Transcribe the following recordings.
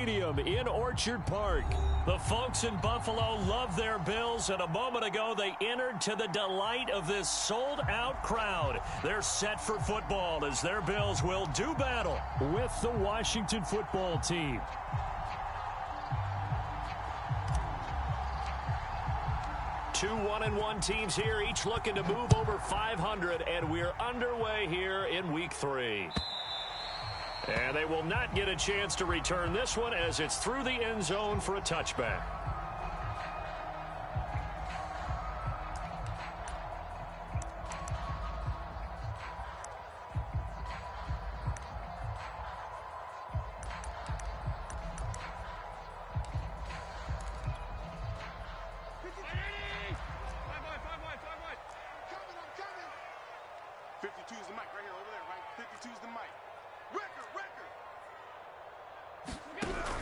Stadium in Orchard Park. The folks in Buffalo love their Bills, and a moment ago they entered to the delight of this sold-out crowd. They're set for football as their Bills will do battle with the Washington football team. Two 1-1 teams here, each looking to move over 500, and we're underway here in Week 3. And they will not get a chance to return this one as it's through the end zone for a touchback.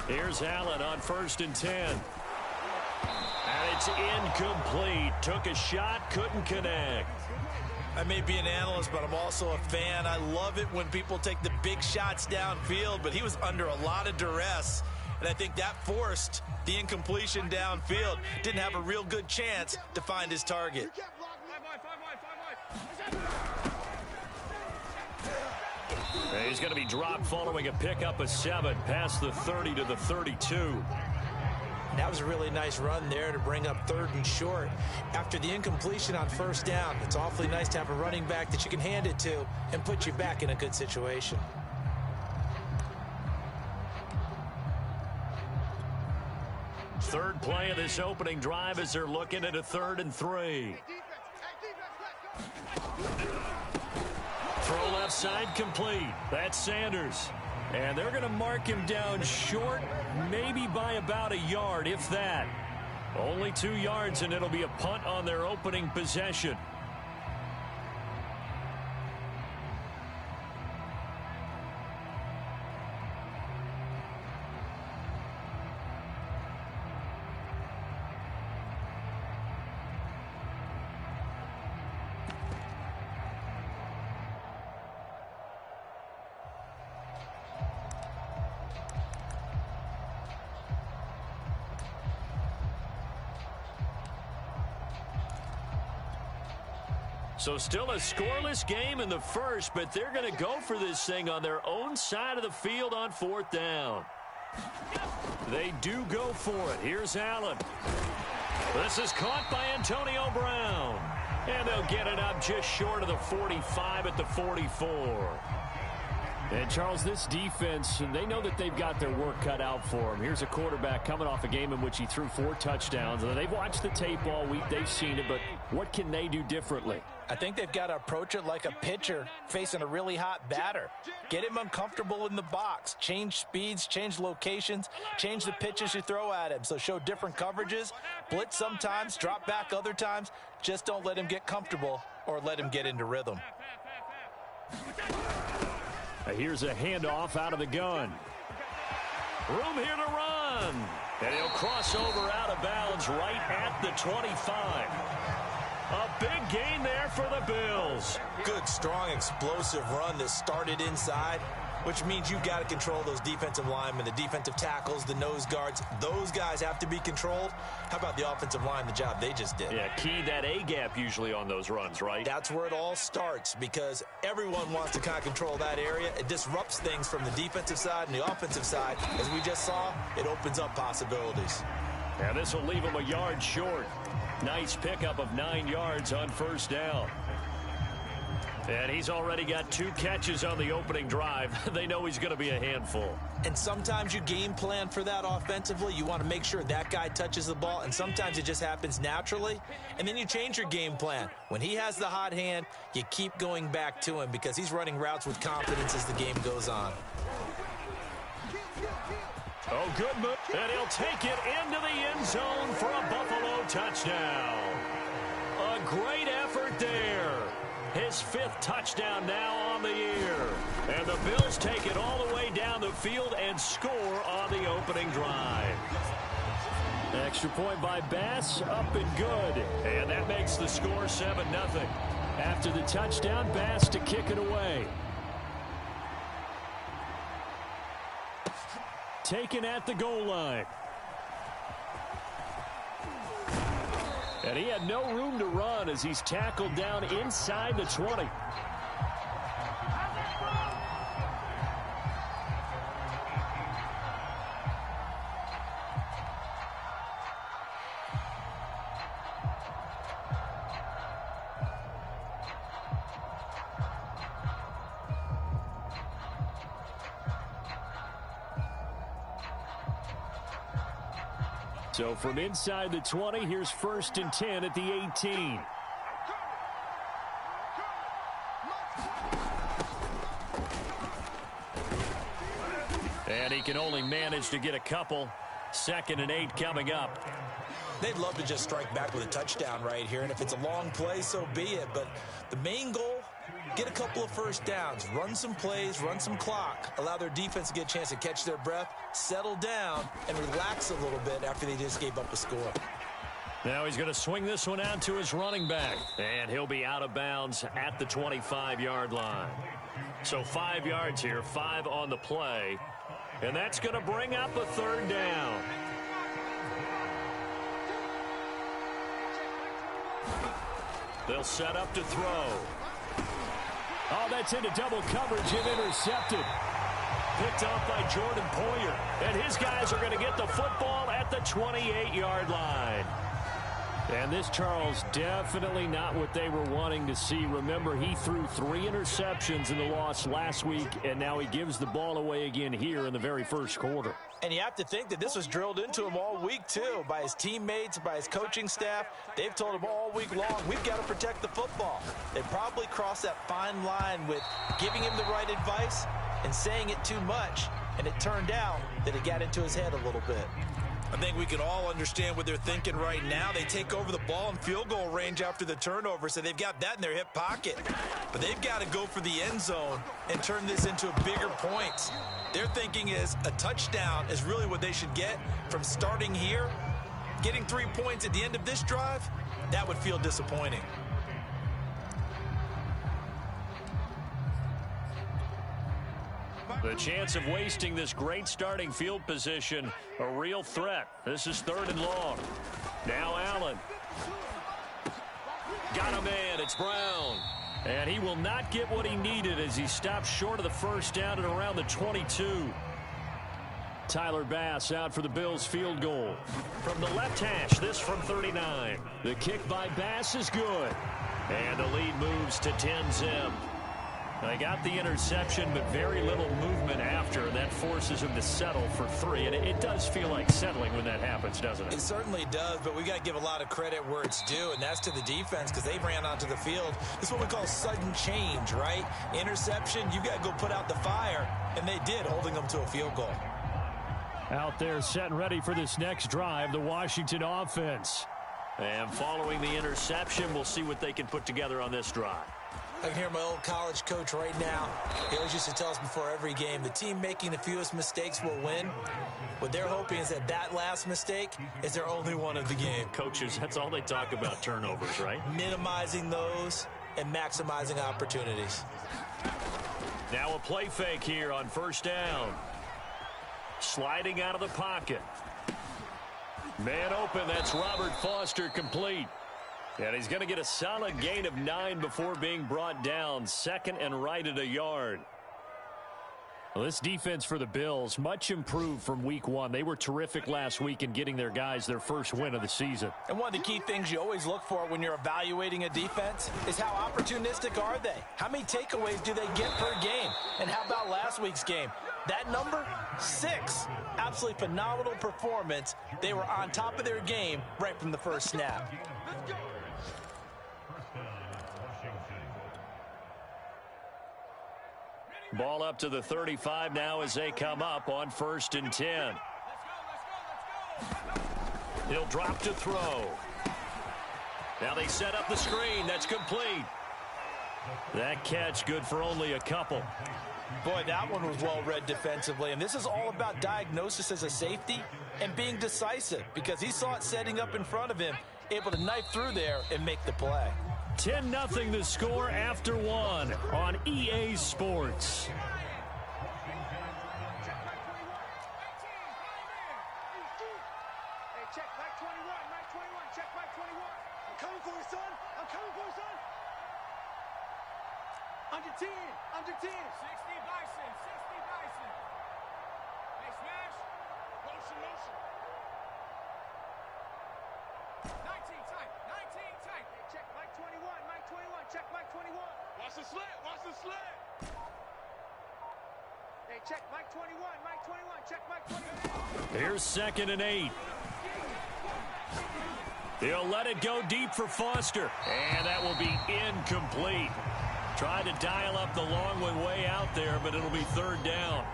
Here's Allen on 1st and 10. And it's incomplete. Took a shot, couldn't connect. I may be an analyst, but I'm also a fan. I love it when people take the big shots downfield, but he was under a lot of duress, and I think that forced the incompletion downfield. Didn't have a real good chance to find his target. He's going to be dropped following a pickup of 7 past the 30 to the 32. That was a really nice run there to bring up 3rd and short. After the incompletion on 1st down, it's awfully nice to have a running back that you can hand it to and put you back in a good situation. Third play of this opening drive as they're looking at a 3rd and 3. Throw left side complete. That's Sanders. And they're going to mark him down short, maybe by about a yard, if that. Only 2 yards, and it'll be a punt on their opening possession. So still a scoreless game in the first, but they're going to go for this thing on their own side of the field on 4th down. They do go for it. Here's Allen. This is caught by Antonio Brown. And they'll get it up just short of the 45 at the 44. And, Charles, this defense, they know that they've got their work cut out for them. Here's a quarterback coming off a game in which he threw 4 touchdowns. And they've watched the tape all week. They've seen it, but what can they do differently? I think they've got to approach it like a pitcher facing a really hot batter. Get him uncomfortable in the box. Change speeds, change locations, change the pitches you throw at him. So show different coverages, blitz sometimes, drop back other times. Just don't let him get comfortable or let him get into rhythm. Here's a handoff out of the gun. Room here to run. And he'll cross over out of bounds right at the 25. A big gain there for the Bills. Good, strong, explosive run that started inside, which means you've got to control those defensive linemen, the defensive tackles, the nose guards. Those guys have to be controlled. How about the offensive line, the job they just did? Yeah, key that A-gap usually on those runs, right? That's where it all starts because everyone wants to kind of control that area. It disrupts things from the defensive side and the offensive side. As we just saw, it opens up possibilities. And this will leave him a yard short. Nice pickup of 9 yards on 1st down. And he's already got 2 catches on the opening drive. They know he's going to be a handful. And sometimes you game plan for that offensively. You want to make sure that guy touches the ball, and sometimes it just happens naturally. And then you change your game plan. When he has the hot hand, you keep going back to him because he's running routes with confidence as the game goes on. Oh, good move. And he'll take it into the end zone for a Buffalo touchdown. A great effort there. His 5th touchdown now on the year. And the Bills take it all the way down the field and score on the opening drive. Extra point by Bass, up and good. And that makes the score 7-0. After the touchdown, Bass to kick it away. taken at the goal line. And he had no room to run as he's tackled down inside the 20. So from inside the 20, here's 1st and 10 at the 18. And he can only manage to get a couple. 2nd and 8 coming up. They'd love to just strike back with a touchdown right here, and if it's a long play, so be it. But the main goal, get a couple of first downs, run some plays, run some clock, allow their defense to get a chance to catch their breath, settle down, and relax a little bit after they just gave up a score. Now he's going to swing this one out to his running back, and he'll be out of bounds at the 25-yard line. So 5 yards here, 5 on the play, and that's going to bring up a 3rd down. They'll set up to throw. Oh, that's into double coverage and intercepted. Picked off by Jordan Poyer. And his guys are going to get the football at the 28-yard line. And this, Charles, definitely not what they were wanting to see. Remember, he threw 3 interceptions in the loss last week, and now he gives the ball away again here in the very first quarter. And you have to think that this was drilled into him all week, too, by his teammates, by his coaching staff. They've told him all week long, we've got to protect the football. They probably crossed that fine line with giving him the right advice and saying it too much. And it turned out that it got into his head a little bit. I think we can all understand what they're thinking right now. They take over the ball in field goal range after the turnover, so they've got that in their hip pocket. But they've got to go for the end zone and turn this into bigger points. Their thinking is a touchdown is really what they should get from starting here. Getting 3 points at the end of this drive, that would feel disappointing. The chance of wasting this great starting field position, a real threat. This is 3rd and long. Now Allen. Got a man. It's Brown. And he will not get what he needed as he stops short of the first down at around the 22. Tyler Bass out for the Bills field goal. From the left hash, this from 39. The kick by Bass is good. And the lead moves to 10-zip. They got the interception, but very little movement after. That forces him to settle for 3. And it does feel like settling when that happens, doesn't it? It certainly does, but we got to give a lot of credit where it's due, and that's to the defense because they ran onto the field. This is what we call sudden change, right? Interception, you got to go put out the fire, and they did, holding them to a field goal. Out there set and ready for this next drive, the Washington offense. And following the interception, we'll see what they can put together on this drive. I can hear my old college coach right now. He always used to tell us before every game, the team making the fewest mistakes will win. What they're hoping is that last mistake is their only one of the game. Coaches, that's all they talk about, turnovers, right? Minimizing those and maximizing opportunities. Now a play fake here on 1st down. Sliding out of the pocket. Man open, that's Robert Foster complete. And he's going to get a solid gain of 9 before being brought down. 2nd and right at a yard. Well, this defense for the Bills, much improved from week 1. They were terrific last week in getting their guys their first win of the season. And one of the key things you always look for when you're evaluating a defense is how opportunistic are they? How many takeaways do they get per game? And how about last week's game? That number, 6. Absolutely phenomenal performance. They were on top of their game right from the first snap. Ball up to the 35 now as they come up on 1st and 10. He'll drop to throw. Now they set up the screen. That's complete. That catch good for only a couple. Boy, that one was well read defensively. And this is all about diagnosis as a safety and being decisive because he saw it setting up in front of him, able to knife through there and make the play. 10-0 the score after 1 on EA Sports. check, Mike 21, Mike 21, check, Mike 21. I'm coming for you, son. I'm coming for you, son. Under 10, under 10. 60 Bison, 60 Bison. Hey, smash. Motion, motion. 19 tight, 19 tight. Hey, check, Mike 21, Mike 21, check, Mike 21. Watch the slant, watch the slant. Hey, check, Mike 21, Mike 21, check, Mike 21. Here's 2nd and 8. He'll let it go deep for Foster. And that will be incomplete. Tried to dial up the long one way out there, but it'll be 3rd down.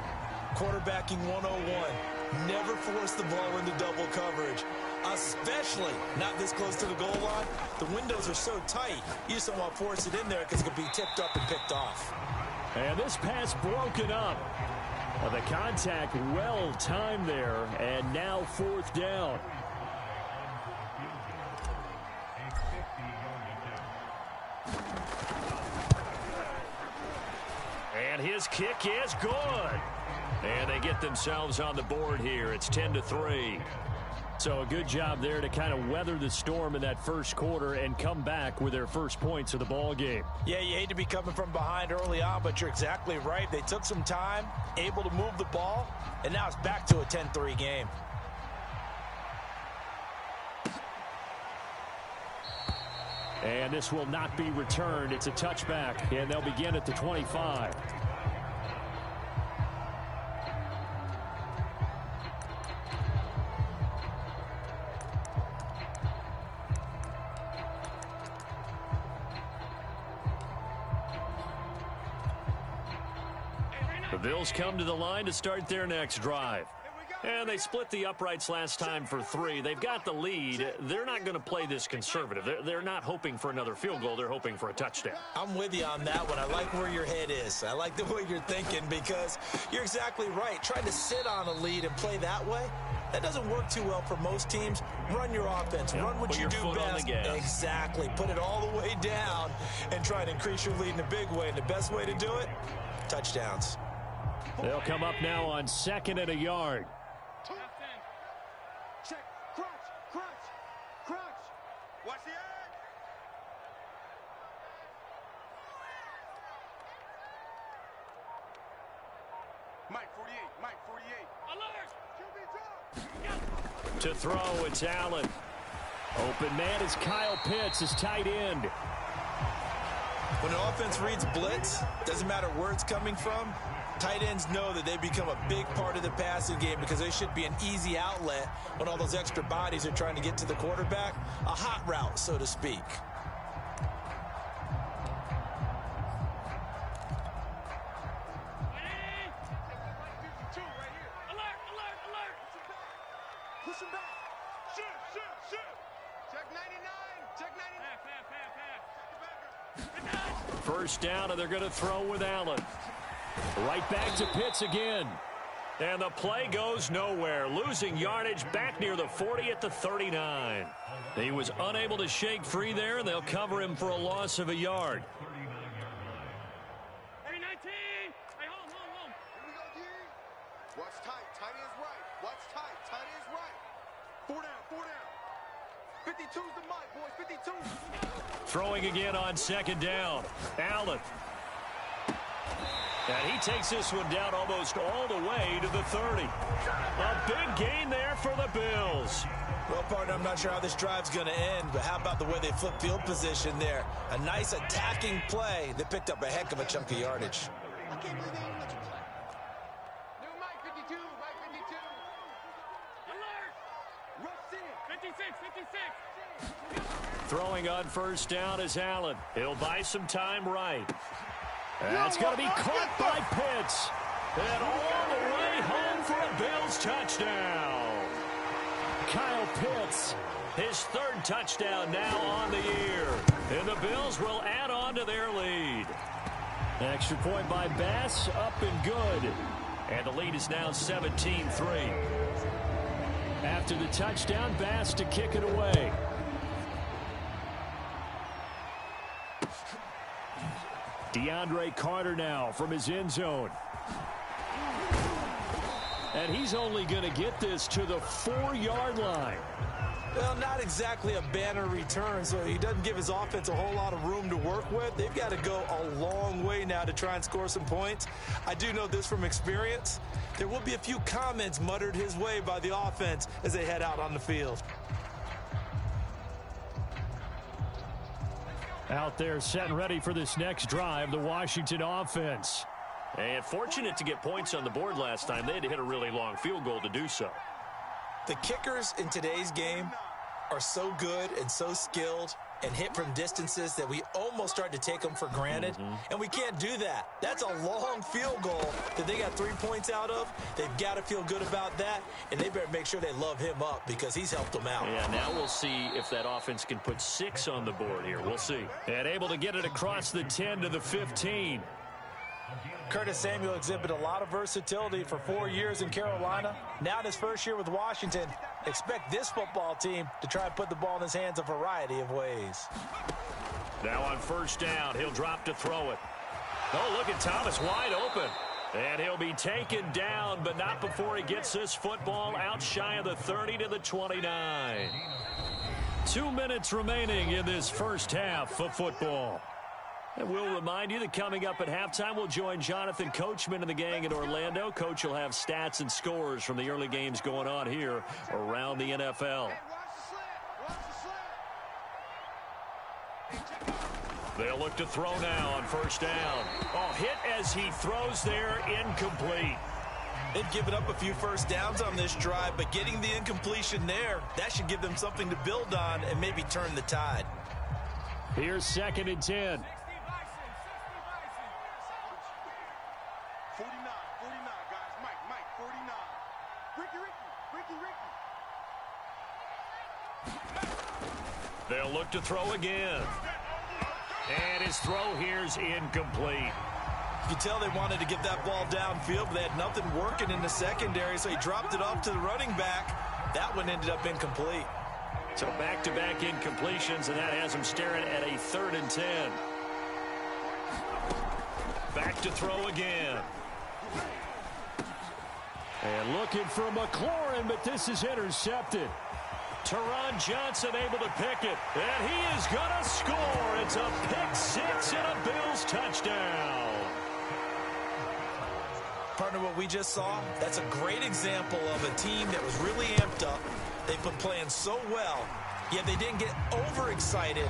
Quarterbacking 101. Never force the ball into double coverage, especially not this close to the goal line. The windows are so tight, you just don't want to force it in there because it could be tipped up and picked off. And this pass broken up. Well, the contact well timed there, and now 4th down. And his kick is good. And they get themselves on the board here. It's 10-3. So a good job there to kind of weather the storm in that first quarter and come back with their first points of the ball game. Yeah, you hate to be coming from behind early on, but you're exactly right. They took some time, able to move the ball, and now it's back to a 10-3 game. And this will not be returned. It's a touchback, and they'll begin at the 25. The Bills come to the line to start their next drive. And they split the uprights last time for 3. They've got the lead. They're not going to play this conservative. They're not hoping for another field goal. They're hoping for a touchdown. I'm with you on that one. I like where your head is. I like the way you're thinking because you're exactly right. Trying to sit on a lead and play that way, that doesn't work too well for most teams. Run your offense. Run what you do best. Exactly. Put it all the way down and try to increase your lead in a big way. And the best way to do it, touchdowns. They'll come up now on 2nd and a yard. Check, crunch, crunch, crunch. Watch the edge. Mike 48, Mike 48. Alert! QB drop. To throw, it's Allen. Open man is Kyle Pitts, his tight end. When an offense reads blitz, doesn't matter where it's coming from, tight ends know that they become a big part of the passing game because they should be an easy outlet when all those extra bodies are trying to get to the quarterback. A hot route, so to speak. Push him back. Shoot. Check 99. Check 99. First down, and they're going to throw with Allen. Right back to Pitts again. And the play goes nowhere. Losing yardage back near the 40 at the 39. He was unable to shake free there, and they'll cover him for a loss of a yard. Hey, 19. Hey, home. Here we go, D. Watch tight. Tight is right. Watch tight. Tight is right. 4 down. 52's the mic, boys. 52. Throwing again on 2nd down. Allen. And he takes this one down almost all the way to the 30. A big gain there for the Bills. Well, partner, I'm not sure how this drive's going to end, but how about the way they flip field position there? A nice attacking play that picked up a heck of a chunk of yardage. I can't believe they didn't let you play. New Mike 52. Mike 52. Alert! Rush in. 56. Throwing on first down is Allen. He'll buy some time right. That's going to be caught by Pitts. And all the way home for a Bills touchdown. Kyle Pitts, his 3rd touchdown now on the year. And the Bills will add on to their lead. Extra point by Bass, up and good. And the lead is now 17-3. After the touchdown, Bass to kick it away. DeAndre Carter now from his end zone. And he's only going to get this to the 4-yard line. Well, not exactly a banner return, so he doesn't give his offense a whole lot of room to work with. They've got to go a long way now to try and score some points. I do know this from experience. There will be a few comments muttered his way by the offense as they head out on the field. Out there set and ready for this next drive, the Washington offense. And fortunate to get points on the board last time. They had to hit a really long field goal to do so. The kickers in today's game are so good and so skilled and hit from distances that we almost start to take them for granted. And we can't do that. That's a long field goal that they got 3 points out of. They've got to feel good about that, and they better make sure they love him up because he's helped them out. Yeah, now we'll see if that offense can put 6 on the board here. We'll see. And able to get it across the 10 to the 15. Curtis Samuel exhibited a lot of versatility for 4 years in Carolina. Now in his first year with Washington, expect this football team to try and put the ball in his hands a variety of ways. Now on first down, he'll drop to throw it. Oh, look at Thomas wide open. And he'll be taken down, but not before he gets this football out shy of the 30 to the 29. 2 minutes remaining in this first half of football. And we'll remind you that coming up at halftime, we'll join Jonathan Coachman and the gang in Orlando. Coach will have stats and scores from the early games going on here around the NFL. They'll look to throw now on first down. Oh, hit as he throws there, incomplete. They've given up a few first downs on this drive, but getting the incompletion there, that should give them something to build on and maybe turn the tide. Here's 2nd and 10. 49, guys. Mike, 49. Ricky. They'll look to throw again. And his throw here's incomplete. You can tell they wanted to get that ball downfield, but they had nothing working in the secondary, so he dropped it off to the running back. That one ended up incomplete. So back-to-back incompletions, and that has him staring at a 3rd and 10. Back to throw again. And looking for McLaurin, but this is intercepted. Teron Johnson able to pick it, and he is going to score. It's a pick 6 and a Bills touchdown. Partner, what we just saw, that's a great example of a team that was really amped up. They've been playing so well, yet they didn't get overexcited.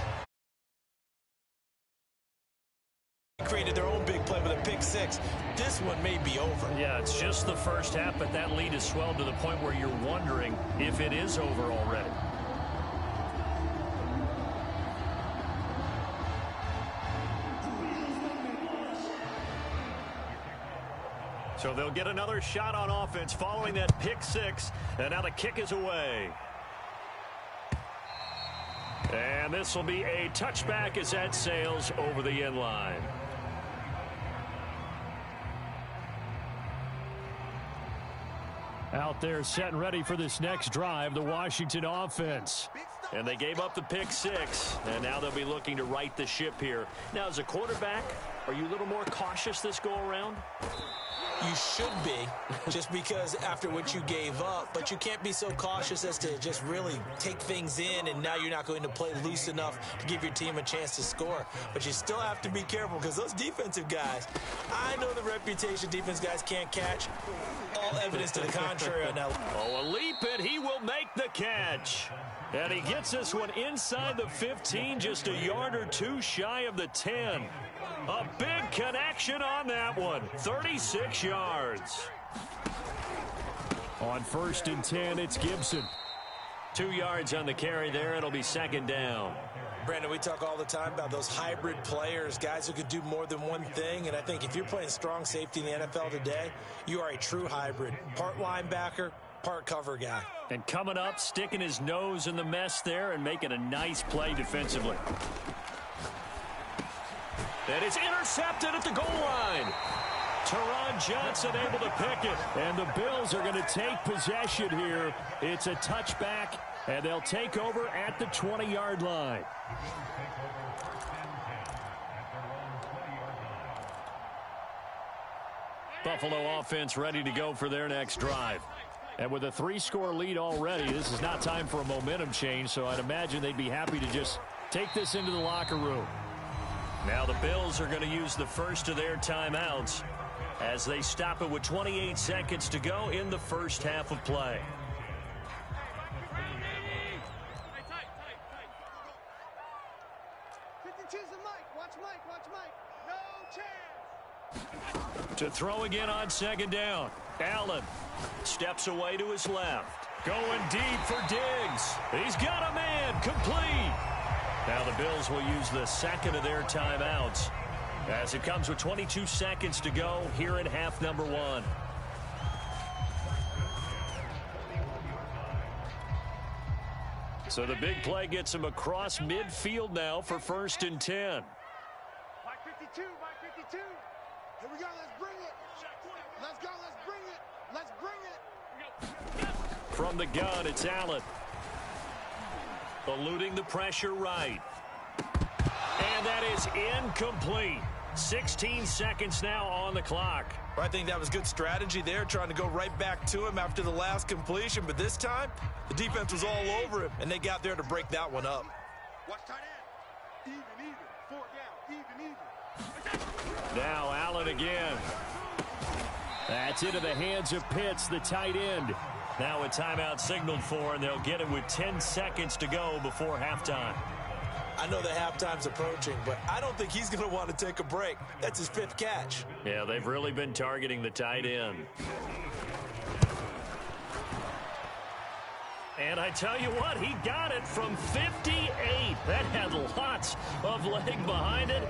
Created their own big play with a pick 6. This one may be over. Yeah, it's just the first half, but that lead has swelled to the point where you're wondering if it is over already. So they'll get another shot on offense following that pick 6, and now the kick is away. And this will be a touchback as that sails over the end line. Out there set and ready for this next drive, the Washington offense. And they gave up the pick 6, and now they'll be looking to right the ship here. Now, as a quarterback, are you a little more cautious this go-around? You should be, just because after what you gave up, but you can't be so cautious as to just really take things in, and now you're not going to play loose enough to give your team a chance to score. But you still have to be careful, because those defensive guys, I know the reputation defense guys can't catch. All evidence to the contrary on that. Oh, a leap, and he will make the catch. And he gets this one inside the 15, just a yard or two shy of the 10. A big connection on that one. 36 yards. On 1st and 10, it's Gibson. 2 yards on the carry there. It'll be 2nd down. Brandon, we talk all the time about those hybrid players, guys who could do more than one thing. And I think if you're playing strong safety in the NFL today, you are a true hybrid. Part linebacker, part cover guy. And coming up, sticking his nose in the mess there and making a nice play defensively. And it's intercepted at the goal line. Teron Johnson able to pick it. And the Bills are going to take possession here. It's a touchback, and they'll take over at the 20-yard line. Buffalo offense ready to go for their next drive. And with a 3-score lead already, this is not time for a momentum change, so I'd imagine they'd be happy to just take this into the locker room. Now the Bills are going to use the first of their timeouts as they stop it with 28 seconds to go in the first half of play. To throw again on second down. Allen steps away to his left. Going deep for Diggs. He's got a man. Complete. Now the Bills will use the second of their timeouts as it comes with 22 seconds to go here in half number 1. So the big play gets him across midfield now for 1st and 10. By 52, by 52. Here we go, let's bring it. Let's go, let's bring it. Let's bring it. From the gun, it's Allen. Eluding the pressure right. And that is incomplete. 16 seconds now on the clock. I think that was good strategy there, trying to go right back to him after the last completion. But this time, the defense was all over him, and they got there to break that one up. Watch tight end. Even. 4 down. Even. Now Allen again. That's into the hands of Pitts, the tight end. Now a timeout signaled for, and they'll get it with 10 seconds to go before halftime. I know that halftime's approaching, but I don't think he's going to want to take a break. That's his 5th catch. Yeah, they've really been targeting the tight end. And I tell you what, he got it from 58. That had lots of leg behind it.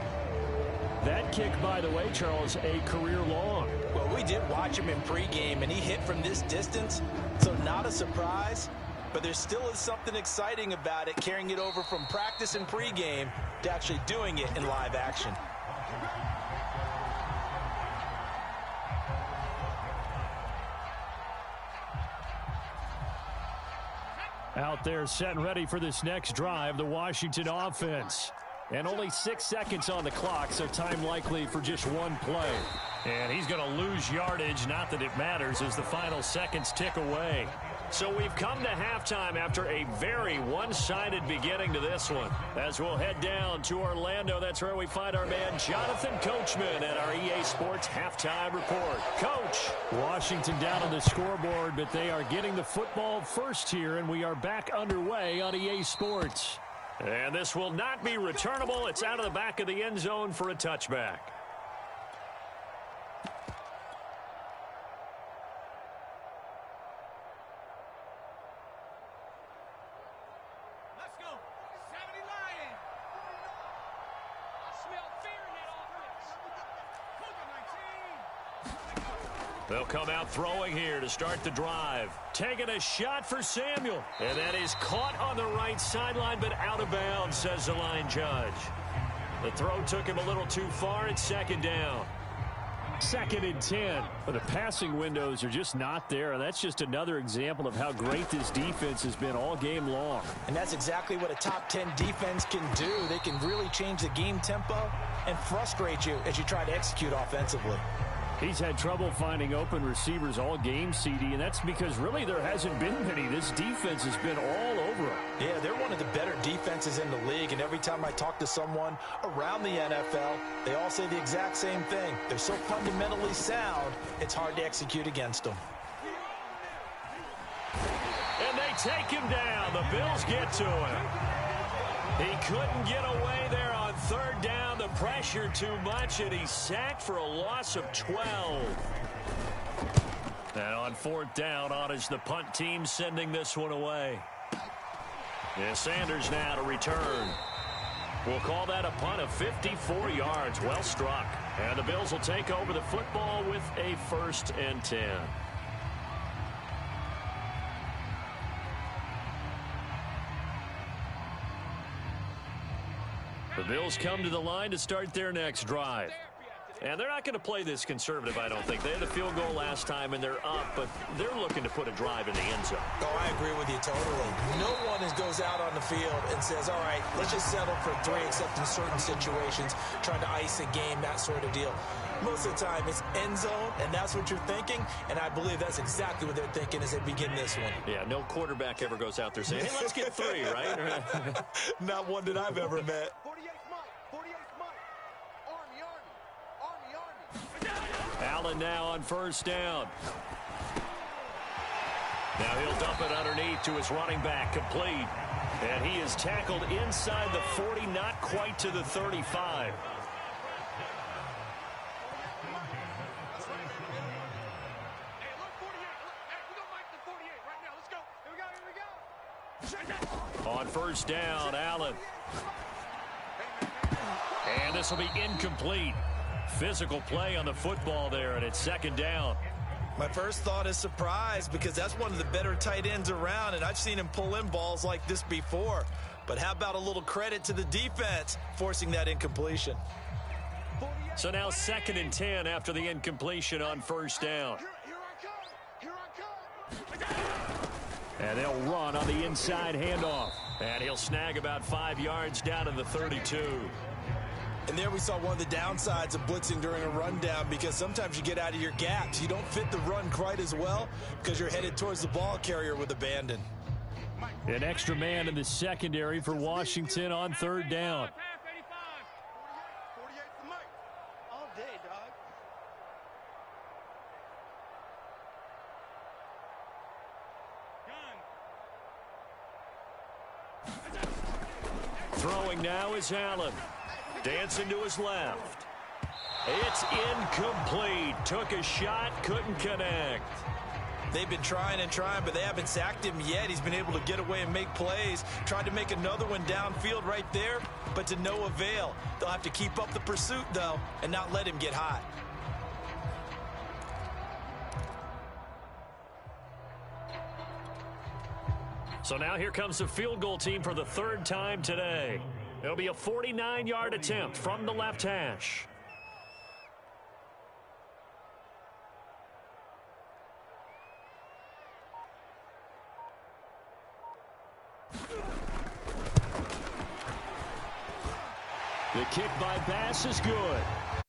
That kick, by the way, Charles, a career long. Well, we did watch him in pregame, and he hit from this distance, so not a surprise. But there still is something exciting about it, carrying it over from practice and pregame to actually doing it in live action. Out there set and ready for this next drive, the Washington offense. And only 6 seconds on the clock, so time likely for just one play. And he's going to lose yardage, not that it matters, as the final seconds tick away. So we've come to halftime after a very one-sided beginning to this one. As we'll head down to Orlando, that's where we find our man Jonathan Coachman at our EA Sports Halftime Report. Coach, Washington down on the scoreboard, but they are getting the football first here, and we are back underway on EA Sports. And this will not be returnable. It's out of the back of the end zone for a touchback. Let's go. 70 Lions. I smell fear in that offense. Cougar 19. They'll come out throwing here to start the drive. Taking a shot for Samuel. And that is caught on the right sideline, but out of bounds, says the line judge. The throw took him a little too far. It's 2nd down. 2nd and 10. But the passing windows are just not there. That's just another example of how great this defense has been all game long. And that's exactly what a top 10 defense can do. They can really change the game tempo and frustrate you as you try to execute offensively. He's had trouble finding open receivers all game, CD, and that's because really there hasn't been many. This defense has been all over him. Yeah, they're one of the better defenses in the league, and every time I talk to someone around the NFL, they all say the exact same thing. They're so fundamentally sound, it's hard to execute against them. And they take him down. The Bills get to him. He couldn't get away there on 3rd down. The pressure too much, and he's sacked for a loss of 12. And on 4th down, on is the punt team sending this one away. Yeah, Sanders now to return. We'll call that a punt of 54 yards. Well struck. And the Bills will take over the football with a 1st and 10. The Bills come to the line to start their next drive. And they're not going to play this conservative, I don't think. They had a field goal last time, and they're up, but they're looking to put a drive in the end zone. Oh, I agree with you totally. No one goes out on the field and says, all right, let's just settle for 3, except in certain situations, trying to ice a game, that sort of deal. Most of the time, it's end zone, and that's what you're thinking, and I believe that's exactly what they're thinking as they begin this one. Yeah, no quarterback ever goes out there saying, hey, let's get 3, right? Not one that I've ever met. 48th Mike. 48th Mike. Army, Army. Army, Army. Allen now on first down. Now he'll dump it underneath to his running back, complete. And he is tackled inside the 40, not quite to the 35. On first down, Allen. And this will be incomplete. Physical play on the football there, and it's second down. My first thought is surprise, because that's one of the better tight ends around, and I've seen him pull in balls like this before. But how about a little credit to the defense forcing that incompletion? So now 2nd and 10 after the incompletion on first down. And they'll run on the inside handoff. And he'll snag about 5 yards down in the 32. And there we saw one of the downsides of blitzing during a rundown, because sometimes you get out of your gaps. You don't fit the run quite as well because you're headed towards the ball carrier with abandon. An extra man in the secondary for Washington on third down. 48th Mike. All day, dog. Throwing now is Allen. Dancing to his left. It's incomplete. Took a shot, couldn't connect. They've been trying and trying, but they haven't sacked him yet. He's been able to get away and make plays. Tried to make another one downfield right there, but to no avail. They'll have to keep up the pursuit, though, and not let him get hot. So now here comes the field goal team for the 3rd time today. It'll be a 49-yard attempt from the left hash. The kick by Bass is good.